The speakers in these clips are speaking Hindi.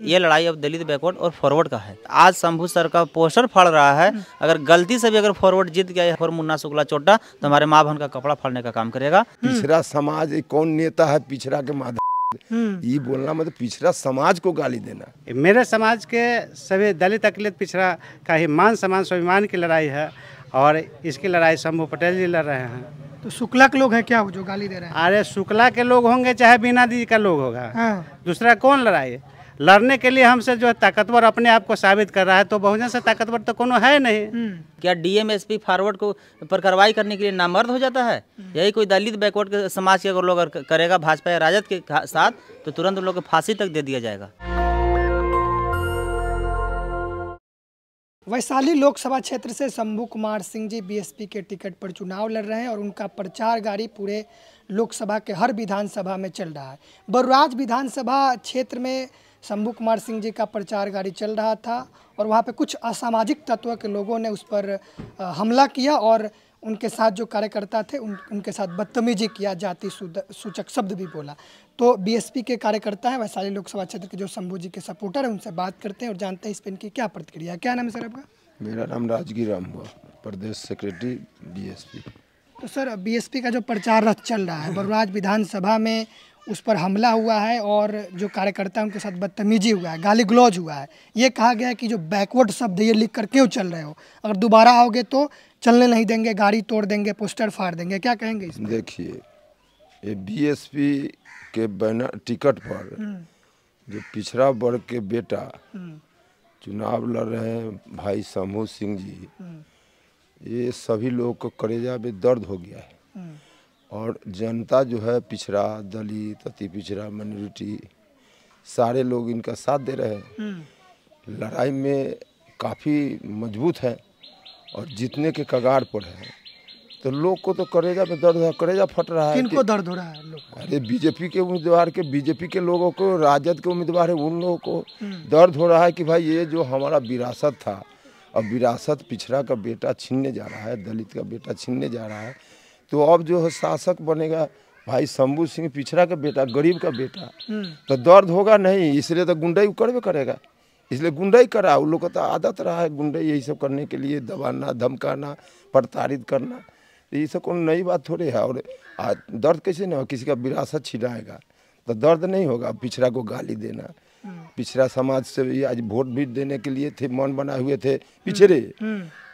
ये लड़ाई अब दलित बैकवर्ड और फॉरवर्ड का है। आज शंभू सर का पोस्टर फाड़ रहा है, अगर गलती से भी अगर फॉरवर्ड जीत गया है और मुन्ना शुक्ला चोटा तो हमारे माँ बहन का कपड़ा फाड़ने का काम करेगा। पिछड़ा समाज कौन नेता है पिछड़ा के माध्यम ये बोलना मतलब पिछड़ा समाज को गाली देना। मेरे समाज के सभी दलित अकलित पिछड़ा का ही मान सम्मान स्वाभिमान की लड़ाई है और इसकी लड़ाई शंभू पटेल जी लड़ रहे हैं। तो शुक्ला के लोग हैं क्या जो गाली दे रहे हैं? अरे शुक्ला के लोग होंगे चाहे बीना दी का लोग होगा, हाँ। दूसरा कौन लड़ाई लड़ने के लिए हमसे जो है ताकतवर अपने आप को साबित कर रहा है, तो बहुजन से ताकतवर तो कोनो है नहीं। क्या डीएम एसपी फॉरवर्ड को पर कार्रवाई करने के लिए नामर्द हो जाता है? यही कोई दलित बैकवर्ड के समाज के अगर लोग अगर करेगा भाजपा या राजद के साथ तो तुरंत उन लोग को फांसी तक दे दिया जाएगा। वैशाली लोकसभा क्षेत्र से शंभू कुमार सिंह जी बीएसपी के टिकट पर चुनाव लड़ रहे हैं और उनका प्रचार गाड़ी पूरे लोकसभा के हर विधानसभा में चल रहा है। बरुराज विधानसभा क्षेत्र में शंभू कुमार सिंह जी का प्रचार गाड़ी चल रहा था और वहाँ पे कुछ असामाजिक तत्व के लोगों ने उस पर हमला किया और उनके साथ जो कार्यकर्ता थे उनके साथ बदतमीजी किया, जाति सूचक शब्द भी बोला। तो बीएसपी के कार्यकर्ता हैं वैशाली लोकसभा क्षेत्र के जो शंभू जी के सपोर्टर हैं, उनसे बात करते हैं और जानते हैं इस पर इनकी क्या प्रतिक्रिया है। क्या नाम है सर आपका? मेरा नाम राजगीर राम हुआ, प्रदेश सेक्रेटरी बीएसपी। तो सर बीएसपी का जो प्रचार रथ चल रहा है बरुराज विधानसभा में, उस पर हमला हुआ है और जो कार्यकर्ता उनके साथ बदतमीजी हुआ है, गाली गलौज हुआ है। ये कहा गया है कि जो बैकवर्ड शब्द ये लिख कर क्यों चल रहे हो, अगर दोबारा आओगे तो चलने नहीं देंगे, गाड़ी तोड़ देंगे, पोस्टर फाड़ देंगे। क्या कहेंगे इसमें? देखिए ये बीएसपी के बैनर टिकट पर जो पिछड़ा वर्ग के बेटा चुनाव लड़ रहे हैं भाई शंभू सिंह जी, ये सभी लोगों को कलेजा में दर्द हो गया है और जनता जो है पिछड़ा, दलित, अति पिछड़ा, माइनॉरिटी सारे लोग इनका साथ दे रहे हैं। लड़ाई में काफ़ी मजबूत है और जीतने के कगार पर है। तो लोग को तो कलेजा में दर्द है, कलेजा फट रहा है। किनको दर्द हो रहा है लोग? अरे बीजेपी के उम्मीदवार के, बीजेपी के लोगों को, राजद के उम्मीदवार है उन लोगों को दर्द हो रहा है कि भाई ये जो हमारा विरासत था, अब विरासत पिछड़ा का बेटा छीनने जा रहा है, दलित का बेटा छीनने जा रहा है। तो अब जो है शासक बनेगा भाई शंभू सिंह पिछड़ा का बेटा, गरीब का बेटा, तो दर्द होगा नहीं। इसलिए तो गुंडाई करवे करेगा, इसलिए गुंडाई करा। उन लोग का तो आदत रहा है गुंडाई यही सब करने के लिए, दबाना, धमकाना, प्रताड़ित करना। तो ये सब कोई नई बात थोड़ी है। और दर्द कैसे नहीं होगा? किसी का विरासत छिनाएगा तो दर्द नहीं होगा। पिछड़ा को गाली देना, पिछड़ा समाज से भी आज वोट भी देने के लिए थे, मन बनाए हुए थे पिछड़े।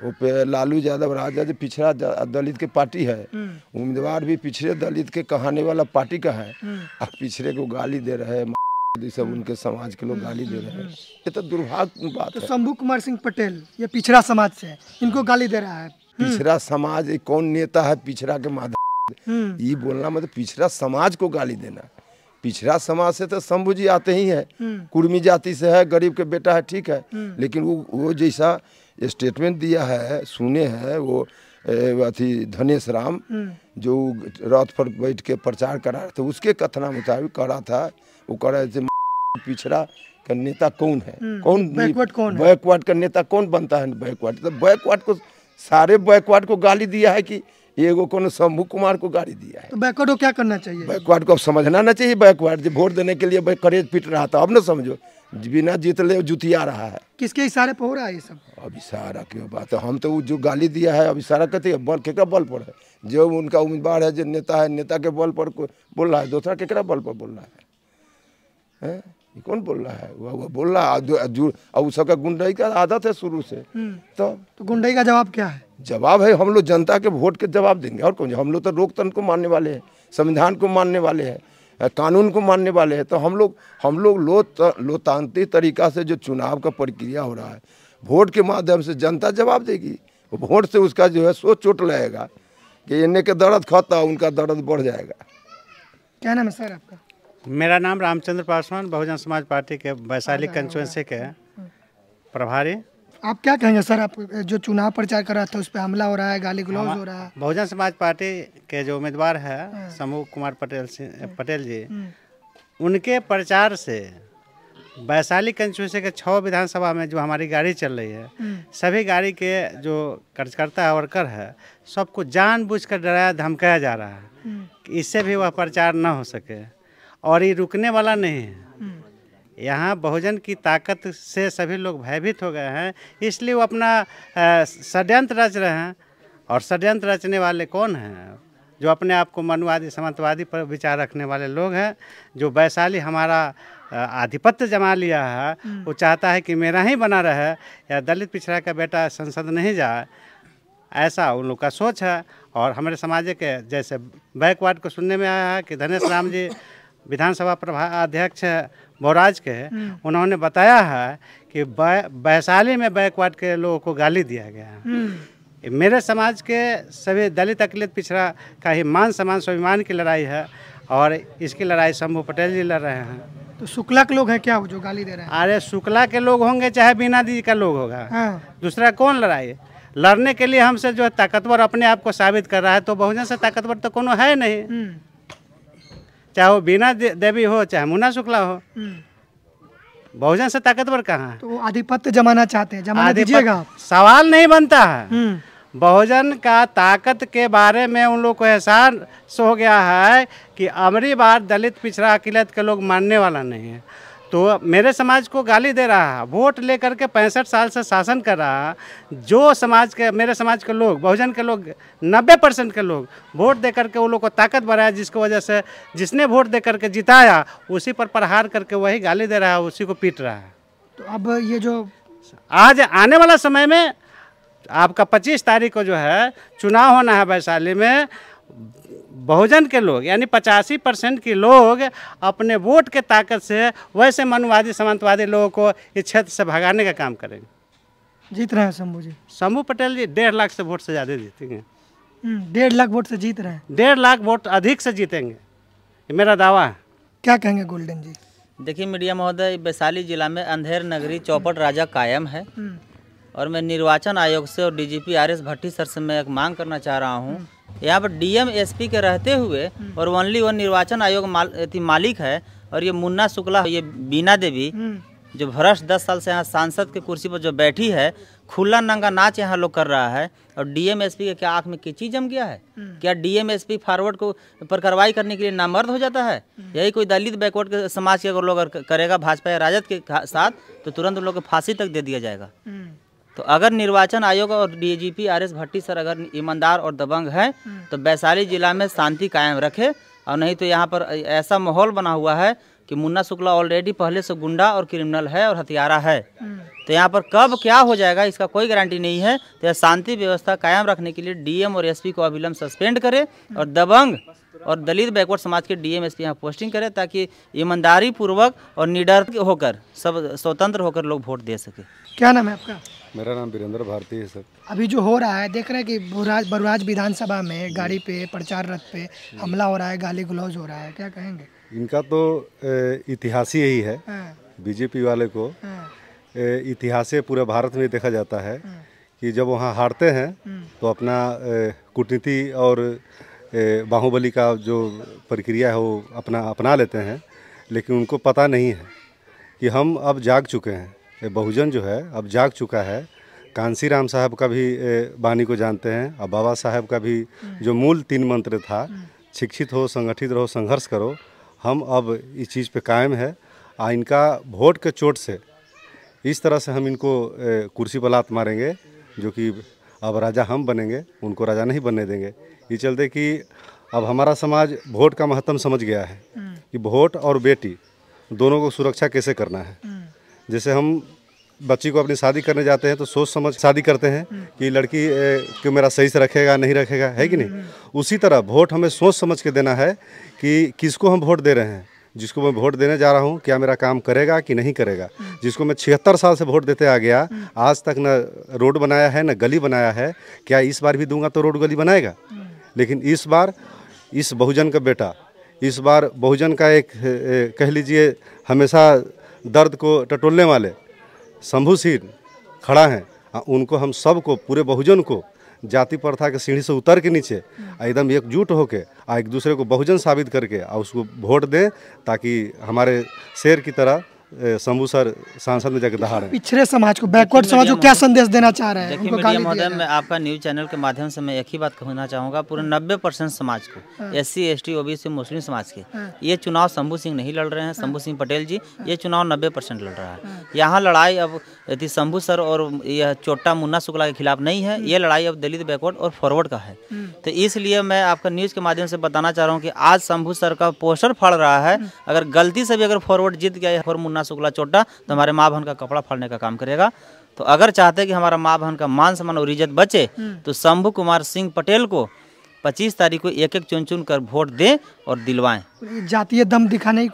वो पे लालू यादव राजद पिछड़ा दलित के पार्टी है, उम्मीदवार भी पिछड़े दलित के कहाने वाला पार्टी का है। अब पिछड़े को गाली दे रहे हैं, सब उनके समाज के लोग गाली दे रहे हैं। ये तो दुर्भाग्य बात है। तो शंभू कुमार सिंह पटेल ये पिछड़ा समाज से इनको गाली दे रहा है। पिछड़ा समाज कौन नेता है पिछड़ा के माध्यम ये बोलना मतलब पिछड़ा समाज को गाली देना। पिछड़ा समाज से तो शंभू जी आते ही है, कुर्मी जाति से है, गरीब के बेटा है, ठीक है। लेकिन वो जैसा स्टेटमेंट दिया है, सुने हैं वो अथी धनेश राम जो रथ पर बैठ के प्रचार करा रहे थे, उसके कथना मुताबिक करा था। वो कह रहे थे पिछड़ा का नेता कौन है, कौन बैकवर्ड कौन है, बैकवर्ड का नेता कौन बनता है बैकवर्ड। तो बैकवर्ड को सारे बैकवर्ड को गाली दिया है कि एगो कौन शंभू कुमार को गाली दिया है। तो बैकवर्ड को क्या करना चाहिए? बैकवर्ड को अब समझना ना चाहिए। बैकवर्ड जो वोट देने के लिए करेज पीट रहा था, अब ना समझो, बिना जीत ले जुतिया रहा है। किसके इशारे पर हो रहा है ये सब? अब इशारा क्यों बात है? हम तो जो गाली दिया है अब इशारा कहते हैं, बल केकरा बल पर है? जो उनका उम्मीदवार है, जो नेता है, नेता के बल पर बोल रहा है, दूसरा केकरा बल पर बोल रहा है? ये कौन बोल रहा है? वो बोल रहा है। अब सबका गुंडाई का आदत है शुरू से। तो गुंडाई का जवाब क्या है? जवाब है हम लोग जनता के वोट के जवाब देंगे। और कौन? हम लोग तो लोकतंत्र को मानने वाले हैं, संविधान को मानने वाले हैं, कानून को मानने वाले हैं। तो हम लोग लोकतांत्रिक तरीका से जो चुनाव का प्रक्रिया हो रहा है, वोट के माध्यम से जनता जवाब देगी। वोट से उसका जो है सोच चोट लगेगा कि इन्हें के दर्द खाता, उनका दर्द बढ़ जाएगा। क्या नाम है सर आपका? मेरा नाम रामचंद्र पासवान, बहुजन समाज पार्टी के वैशाली कंस्टिट्यूएंसी के प्रभारी। आप क्या कहेंगे सर? आप जो चुनाव प्रचार कर रहा था उस पर हमला हो रहा है, गाली गलौज हो रहा है। बहुजन समाज पार्टी के जो उम्मीदवार है शंभू कुमार पटेल जी, उनके प्रचार से वैशाली कंस्टिट्यूएंसी के 6 विधानसभा में जो हमारी गाड़ी चल रही है, सभी गाड़ी के जो कार्यकर्ता है, वर्कर है, सबको जानबूझकर डराया धमकाया जा रहा है कि इससे भी वह प्रचार न हो सके। और ये रुकने वाला नहीं है। यहाँ बहुजन की ताकत से सभी लोग भयभीत हो गए हैं, इसलिए वो अपना षड्यंत्र रच रहे हैं। और षड्यंत्र रचने वाले कौन हैं? जो अपने आप को मनुवादी सामंतवादी पर विचार रखने वाले लोग हैं। जो वैशाली हमारा आधिपत्य जमा लिया है, वो चाहता है कि मेरा ही बना रहे या दलित पिछड़ा का बेटा संसद नहीं जाए, ऐसा उन लोग का सोच है। और हमारे समाज के जैसे बैकवर्ड को सुनने में आया है कि धनेश राम जी विधानसभा अध्यक्ष बौराज के, उन्होंने बताया है कि वैशाली में बैकवर्ड के लोगों को गाली दिया गया है। मेरे समाज के सभी दलित अकलित पिछड़ा का ही मान सम्मान स्वाभिमान की लड़ाई है और इसकी लड़ाई शंभू पटेल जी लड़ रहे हैं। तो शुक्ला के लोग हैं क्या जो गाली दे रहे हैं? अरे शुक्ला के लोग होंगे चाहे बीना दी का लोग होगा, हाँ। दूसरा कौन लड़ाई? लड़ने के लिए हमसे जो ताकतवर अपने आप को साबित कर रहा है, तो बहुजन से ताकतवर तो कोनो है नहीं। चाहे वो बीना देवी हो चाहे मुन्ना शुक्ला हो, बहुजन से ताकतवर कहाँ है? तो वो आधिपत्य जमाना चाहते हैं, जमाना दीजिएगा आप। सवाल नहीं बनता है। बहुजन का ताकत के बारे में उन लोग को एहसास हो गया है कि अमरी बार दलित पिछड़ा अकिलत के लोग मानने वाला नहीं है। तो मेरे समाज को गाली दे रहा है, वोट लेकर के 65 साल से शासन कर रहा है। जो समाज के मेरे समाज के लोग, बहुजन के लोग 90% के लोग वोट दे करके वो लोग को ताकत बढ़ाया, जिसकी वजह से जिसने वोट दे करके जिताया उसी पर प्रहार करके वही गाली दे रहा है, उसी को पीट रहा है। तो अब ये जो आज आने वाला समय में आपका 25 तारीख को जो है चुनाव होना है वैशाली में, बहुजन के लोग यानी 85% के लोग अपने वोट के ताकत से वैसे मनुवादी सामंतवादी लोगों को इस क्षेत्र से भगाने का काम करेंगे। जीत रहे हैं शंभू जी? शंभू पटेल जी 1.5 लाख से वोट से ज़्यादा जीतेंगे। 1.5 लाख वोट से जीत रहे हैं? 1.5 लाख वोट अधिक से जीतेंगे, ये मेरा दावा है। क्या कहेंगे गोल्डन जी? देखिए मीडिया महोदय, वैशाली जिला में अंधेर नगरी चौपट राजा कायम है और मैं निर्वाचन आयोग से और डीजीपी आर.एस. भट्टी सर से मैं एक मांग करना चाह रहा हूँ। यहाँ पर डीएम एसपी के रहते हुए और ओनली वन निर्वाचन आयोग मालिक है और ये मुन्ना शुक्ला, ये बीना देवी जो भ्रष्ट 10 साल से यहाँ सांसद के कुर्सी पर जो बैठी है, खुला नंगा नाच यहाँ लोग कर रहा है। और डीएम एसपी के क्या आँख में कीचड़ जम गया है? क्या डीएम एसपी फॉरवर्ड को पर कार्रवाई करने के लिए नामर्द हो जाता है? यही कोई दलित बैकवर्ड के समाज के अगर लोग करेगा भाजपा या राजद के साथ, तो तुरंत उन लोग को फांसी तक दे दिया जाएगा। तो अगर निर्वाचन आयोग और डीजीपी आर.एस. भट्टी सर अगर ईमानदार और दबंग हैं तो वैशाली जिला में शांति कायम रखे, और नहीं तो यहाँ पर ऐसा माहौल बना हुआ है कि मुन्ना शुक्ला ऑलरेडी पहले से गुंडा और क्रिमिनल है और हथियारा है। तो यहाँ पर कब क्या हो जाएगा इसका कोई गारंटी नहीं है। तो यह शांति व्यवस्था कायम रखने के लिए डीएम और एसपी को अविलंब सस्पेंड करे और दबंग और दलित बैकवर्ड समाज के डीएम एसपी यहाँ पोस्टिंग करे, ताकि ईमानदारी पूर्वक और निडर होकर सब स्वतंत्र होकर लोग वोट दे सके। क्या नाम है आपका? मेरा नाम वीरेंद्र भारती है सर। अभी जो हो रहा है, देख रहे हैं कि बरुराज विधानसभा में गाड़ी पे, प्रचार रथ पे हमला हो रहा है, गाली गलौज हो रहा है, क्या कहेंगे? इनका तो इतिहास ही यही है। बीजेपी वाले को इतिहास से पूरे भारत में देखा जाता है कि जब वहाँ हारते हैं तो अपना कूटनीति और बाहुबली का जो प्रक्रिया है वो अपना लेते हैं, लेकिन उनको पता नहीं है कि हम अब जाग चुके हैं। बहुजन जो है अब जाग चुका है। कांसी राम साहब का भी बानी को जानते हैं, और बाबा साहब का भी जो मूल 3 मंत्र था, शिक्षित हो, संगठित रहो, संघर्ष करो, हम अब इस चीज़ पे कायम है। इनका वोट के चोट से इस तरह से हम इनको कुर्सी पर लात मारेंगे जो कि अब राजा हम बनेंगे, उनको राजा नहीं बनने देंगे। ये चलते कि अब हमारा समाज वोट का महत्व समझ गया है कि वोट और बेटी दोनों को सुरक्षा कैसे करना है। जैसे हम बच्ची को अपनी शादी करने जाते हैं तो सोच समझ शादी करते हैं कि लड़की को मेरा सही से रखेगा नहीं रखेगा, है कि नहीं। उसी तरह वोट हमें सोच समझ के देना है कि किसको हम वोट दे रहे हैं। जिसको मैं वोट देने जा रहा हूँ क्या मेरा काम करेगा कि नहीं करेगा। जिसको मैं 76 साल से वोट देते आ गया, आज तक न रोड बनाया है न गली बनाया है, क्या इस बार भी दूंगा तो रोड गली बनाएगा। लेकिन इस बार इस बहुजन का बेटा, इस बार बहुजन का एक कह लीजिए हमेशा दर्द को टटोलने वाले शंभू सिंह खड़ा हैं। उनको हम सबको, पूरे बहुजन को जाति प्रथा के सीढ़ी से उतर के नीचे एकदम एकजुट होके एक दूसरे को बहुजन साबित करके उसको वोट दें, ताकि हमारे शेर की तरह शंभू सर सांसद में जाकर दहाड़ है। पिछड़े समाज को, बैकवर्ड समाज को क्या संदेश देना चाह रहे हैं? देखिए उनको मीडिया गाली महोदय, दिया मैं आपका न्यूज़ चैनल के माध्यम से मैं एक ही बात कहना चाहूँगा, पूरे 90% समाज को, SC ST OBC मुस्लिम समाज के, ये चुनाव शंभू सिंह नहीं लड़ रहे हैं, शंभू सिंह पटेल जी, ये चुनाव 90% लड़ रहा है। यहाँ लड़ाई अब यदि शंभू सर और यह चोट्टा मुन्ना शुक्ला के खिलाफ नहीं है, ये लड़ाई अब दलित बैकवर्ड और फॉरवर्ड का है। तो इसलिए मैं आपका न्यूज़ के माध्यम से बताना चाह रहा हूँ कि आज शंभू सर का पोस्टर फाड़ रहा है, अगर गलती से भी अगर फॉरवर्ड जीत गया और मुन्ना शुक्ला चोट्टा, तो हमारे माँ बहन का कपड़ा फाड़ने का काम करेगा। तो अगर चाहते कि हमारा माँ बहन का मान सम्मान और इज्जत बचे, तो शंभू कुमार सिंह पटेल को 25 तारीख को एक चुन कर वोट दें और दिलवाएं। जातीय दम दिखाने की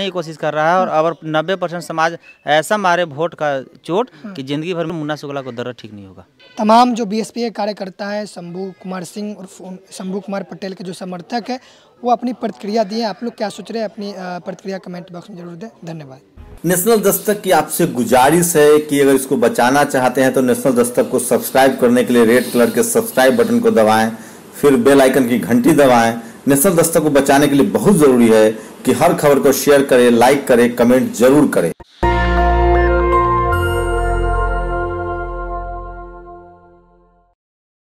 कोशिश कर रहा है, और अब 90% समाज ऐसा मारे वोट का चोट कि जिंदगी भर में मुन्ना शुक्ला को दर्द ठीक नहीं होगा। तमाम जो BSP के कार्यकर्ता है, शंभू कुमार सिंह और शंभू कुमार पटेल के जो समर्थक है, वो अपनी प्रतिक्रिया दिए। आप लोग क्या सोच रहे हैं, अपनी प्रतिक्रिया कमेंट बॉक्स में जरूर दें। धन्यवाद। नेशनल दस्तक की आपसे गुजारिश है कि अगर इसको बचाना चाहते हैं तो नेशनल दस्तक को सब्सक्राइब करने के लिए रेड कलर के सब्सक्राइब बटन को दबाएं, फिर बेल आइकन की घंटी दबाएं। नेशनल दस्तक को बचाने के लिए बहुत जरूरी है कि हर खबर को शेयर करें, लाइक करें, कमेंट जरूर करें।